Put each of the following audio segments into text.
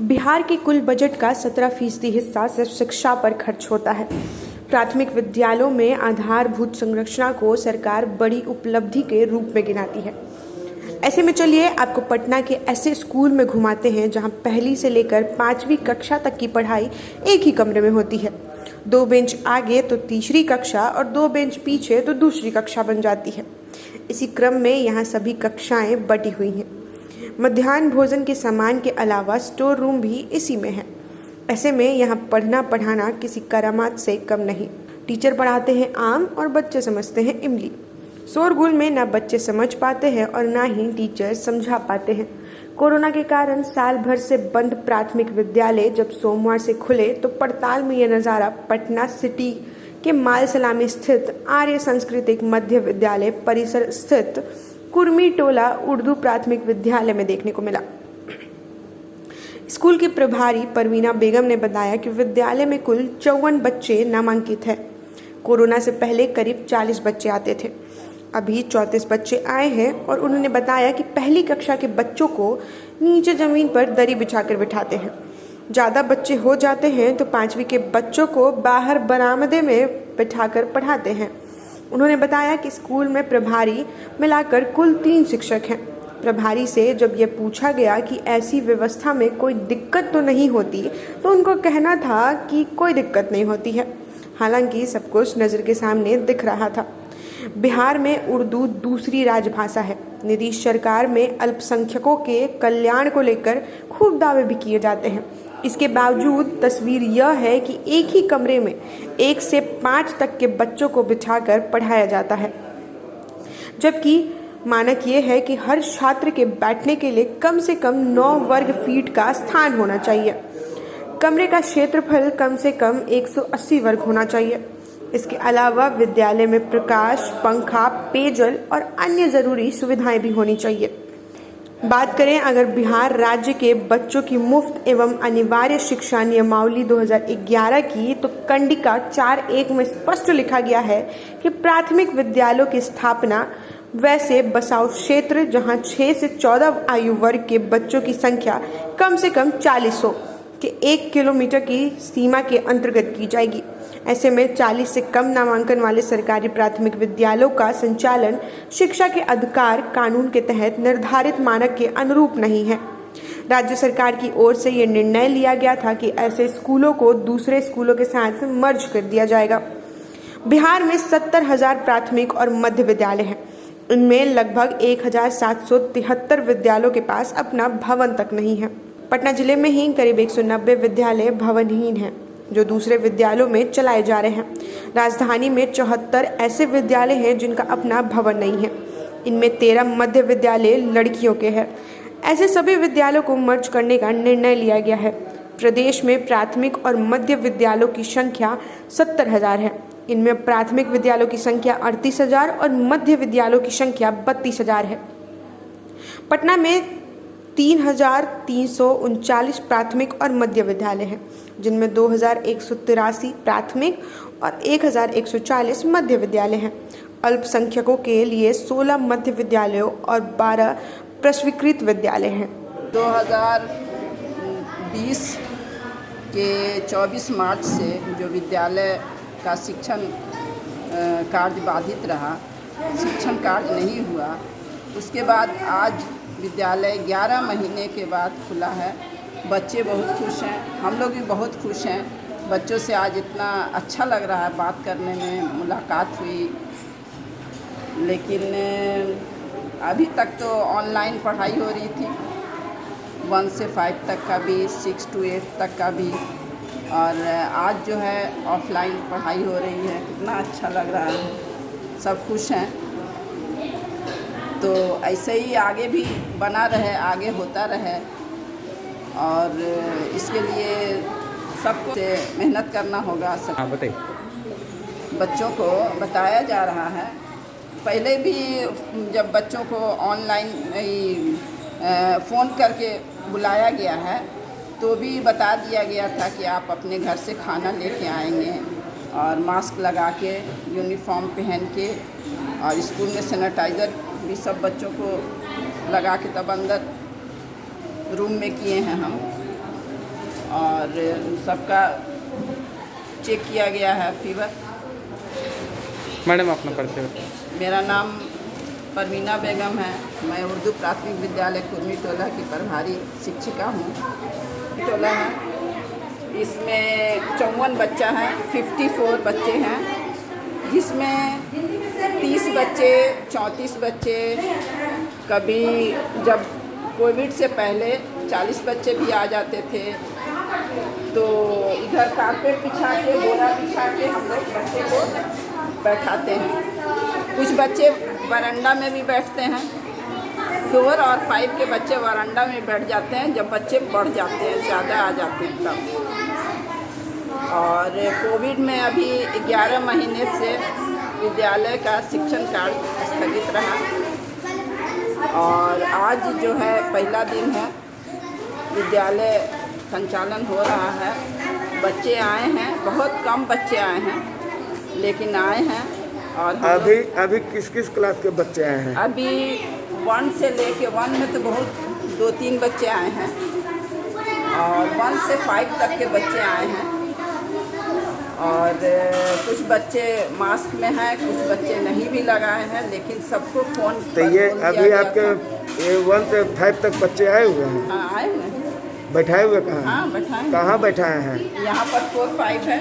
बिहार के कुल बजट का 17% हिस्सा सिर्फ शिक्षा पर खर्च होता है। प्राथमिक विद्यालयों में आधारभूत संरचना को सरकार बड़ी उपलब्धि के रूप में गिनाती है। ऐसे में चलिए आपको पटना के ऐसे स्कूल में घुमाते हैं जहां पहली से लेकर 5वीं कक्षा तक की पढ़ाई एक ही कमरे में होती है। 2 बेंच आगे तो तीसरी कक्षा और 2 बेंच पीछे तो दूसरी कक्षा बन जाती है। इसी क्रम में यहाँ सभी कक्षाएं बटी हुई हैं। मध्याह्न भोजन के सामान के अलावा स्टोर रूम भी इसी में है। ऐसे में यहाँ पढ़ना पढ़ाना किसी करामात से कम नहीं। टीचर पढ़ाते हैं आम और बच्चे समझते हैं इमली। शोरगुल में ना बच्चे समझ पाते हैं और ना ही टीचर समझा पाते हैं। कोरोना के कारण साल भर से बंद प्राथमिक विद्यालय जब सोमवार से खुले तो पड़ताल में यह नज़ारा पटना सिटी के माल सलामी स्थित आर्य सांस्कृतिक मध्य विद्यालय परिसर स्थित कुर्मी टोला उर्दू प्राथमिक विद्यालय में देखने को मिला। स्कूल की प्रभारी परवीना बेगम ने बताया कि विद्यालय में कुल 54 बच्चे नामांकित हैं। कोरोना से पहले करीब 40 बच्चे आते थे। अभी 34 बच्चे आए हैं और उन्होंने बताया कि पहली कक्षा के बच्चों को नीचे जमीन पर दरी बिछाकर बिठाते हैं। ज़्यादा बच्चे हो जाते हैं तो 5वीं के बच्चों को बाहर बरामदे में बिठाकर पढ़ाते हैं। उन्होंने बताया कि स्कूल में प्रभारी मिलाकर कुल 3 शिक्षक हैं। प्रभारी से जब यह पूछा गया कि ऐसी व्यवस्था में कोई दिक्कत तो नहीं होती, तो उनको कहना था कि कोई दिक्कत नहीं होती है। हालांकि सब कुछ नज़र के सामने दिख रहा था। बिहार में उर्दू दूसरी राजभाषा है। नीतीश सरकार में अल्पसंख्यकों के कल्याण को लेकर खूब दावे भी किए जाते हैं। इसके बावजूद तस्वीर यह है कि एक ही कमरे में 1 से 5 तक के बच्चों को बिठाकर पढ़ाया जाता है, जबकि मानक ये है कि हर छात्र के बैठने के लिए कम से कम 9 वर्ग फीट का स्थान होना चाहिए। कमरे का क्षेत्रफल कम से कम 180 वर्ग होना चाहिए। इसके अलावा विद्यालय में प्रकाश, पंखा, पेयजल और अन्य ज़रूरी सुविधाएं भी होनी चाहिए। बात करें अगर बिहार राज्य के बच्चों की मुफ्त एवं अनिवार्य शिक्षा नियमावली 2011 की, तो कंडिका 4.1 में स्पष्ट लिखा गया है कि प्राथमिक विद्यालयों की स्थापना वैसे बसाव क्षेत्र जहां 6 से 14 आयु वर्ग के बच्चों की संख्या कम से कम 40 हो के 1 किलोमीटर की सीमा के अंतर्गत की जाएगी। ऐसे में 40 से कम नामांकन वाले सरकारी प्राथमिक विद्यालयों का संचालन शिक्षा के अधिकार कानून के तहत निर्धारित मानक के अनुरूप नहीं है। राज्य सरकार की ओर से यह निर्णय लिया गया था कि ऐसे स्कूलों को दूसरे स्कूलों के साथ मर्ज कर दिया जाएगा। बिहार में 70,000 प्राथमिक और मध्य विद्यालय हैं। इनमें लगभग 1,773 विद्यालयों के पास अपना भवन तक नहीं है। पटना जिले में ही करीब 190 विद्यालय भवनहीन हैं, जो दूसरे विद्यालयों में चलाए जा रहे हैं। राजधानी में 74 ऐसे विद्यालय हैं जिनका अपना भवन नहीं है। इनमें 13 मध्य विद्यालय लड़कियों के हैं। ऐसे सभी विद्यालयों को मर्ज करने का निर्णय लिया गया है। प्रदेश में प्राथमिक और मध्य विद्यालयों की संख्या 70,000 है। इनमें प्राथमिक विद्यालयों की संख्या 38,000 और मध्य विद्यालयों की संख्या 32,000 है। पटना में 3,339 प्राथमिक और मध्य विद्यालय हैं, जिनमें 2,183 प्राथमिक और 1,140 मध्य विद्यालय हैं। अल्पसंख्यकों के लिए 16 मध्य विद्यालयों और 12 प्रस्वीकृत विद्यालय हैं। 2020 के 24 मार्च से जो विद्यालय का शिक्षण कार्य बाधित रहा, शिक्षण कार्य नहीं हुआ, उसके बाद आज विद्यालय 11 महीने के बाद खुला है। बच्चे बहुत खुश हैं, हम लोग भी बहुत खुश हैं। बच्चों से आज इतना अच्छा लग रहा है, बात करने में मुलाकात हुई। लेकिन अभी तक तो ऑनलाइन पढ़ाई हो रही थी, 1 से 5 तक का भी, 6 to 8 तक का भी, और आज जो है ऑफलाइन पढ़ाई हो रही है। कितना अच्छा लग रहा है, सब खुश हैं। तो ऐसे ही आगे भी बना रहे, आगे होता रहे, और इसके लिए सबको मेहनत करना होगा। सब बताइए। बच्चों को बताया जा रहा है। पहले भी जब बच्चों को ऑनलाइन फ़ोन करके बुलाया गया है, तो भी बता दिया गया था कि आप अपने घर से खाना लेके आएंगे और मास्क लगा के, यूनिफॉर्म पहन के, और स्कूल में सैनिटाइज़र भी सब बच्चों को लगा के तब अंदर रूम में किए हैं हम। और सबका चेक किया गया है फीवर। मैडम अपना परिचय बताइए। मेरा नाम परवीना बेगम है। मैं उर्दू प्राथमिक विद्यालय कुर्मी टोला की प्रभारी शिक्षिका हूँ। टोला है, इसमें 54 बच्चा है, 54 बच्चे हैं, जिसमें 30 बच्चे 34 बच्चे, कभी जब कोविड से पहले 40 बच्चे भी आ जाते थे तो इधर कारपेट बिछा के बोरा बिछा के हम लोग बच्चे को बैठाते हैं। कुछ बच्चे वरांडा में भी बैठते हैं। 4 और 5 के बच्चे वरांडा में बैठ जाते हैं जब बच्चे बढ़ जाते हैं, ज़्यादा आ जाते हैं तब। और कोविड में अभी 11 महीने से विद्यालय का शिक्षण कार्य स्थगित रहा और आज जो है पहला दिन है, विद्यालय संचालन हो रहा है। बच्चे आए हैं, बहुत कम बच्चे आए हैं लेकिन आए हैं। और अभी किस किस क्लास के बच्चे आए हैं? अभी 1 से लेके 1 में तो बहुत 2-3 बच्चे आए हैं और 1 से 5 तक के बच्चे आए हैं। और कुछ बच्चे मास्क में हैं, कुछ बच्चे नहीं भी लगाए हैं, लेकिन सबको फ़ोन तो ये अभी आपके 1 से 5 तक बच्चे आए हुए हैं? हाँ आए हुए हैं। बैठाए हुए कहाँ? हाँ बैठाए। कहाँ बैठाए हैं? यहाँ पर 4-5 है।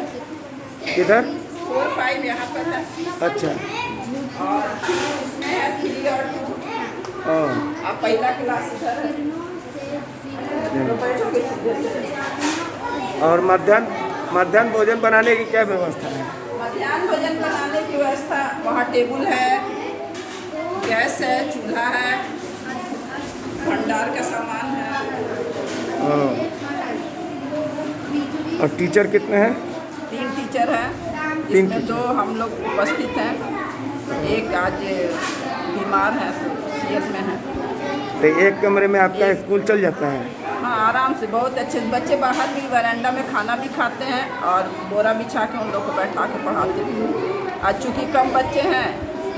किधर? 4-5 यहाँ पर है। अच्छा। और इसमें है 3 और 2। हाँ। अब पहला क्लास इधर है। तो बैठोगे किधर से? और मध्याह्न भोजन बनाने की क्या व्यवस्था है? मध्याह्न भोजन बनाने की व्यवस्था, वहाँ टेबल है, गैस है, चूल्हा है, भंडार का सामान है। हाँ। और टीचर कितने हैं? 3 टीचर हैं, 3 इसमें 2 हम लोग उपस्थित हैं, एक आज बीमार है तो सीएल में है। तो एक कमरे में आपका स्कूल चल जाता है? हाँ आराम से, बहुत अच्छे बच्चे बाहर भी वरांडा में खाना भी खाते हैं और बोरा बिछा के उन लोग को बैठा के पढ़ाते हैं। आज चूँकि कम बच्चे हैं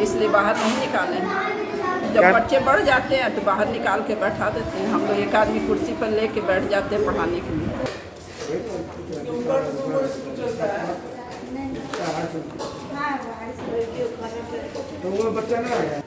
इसलिए बाहर नहीं निकाले हैं। जब बच्चे बढ़ जाते हैं तो बाहर निकाल के बैठा देते हैं। हम लोग एक आदमी कुर्सी पर लेके बैठ जाते हैं पढ़ाने के लिए। तो वो बच्चा ना आया?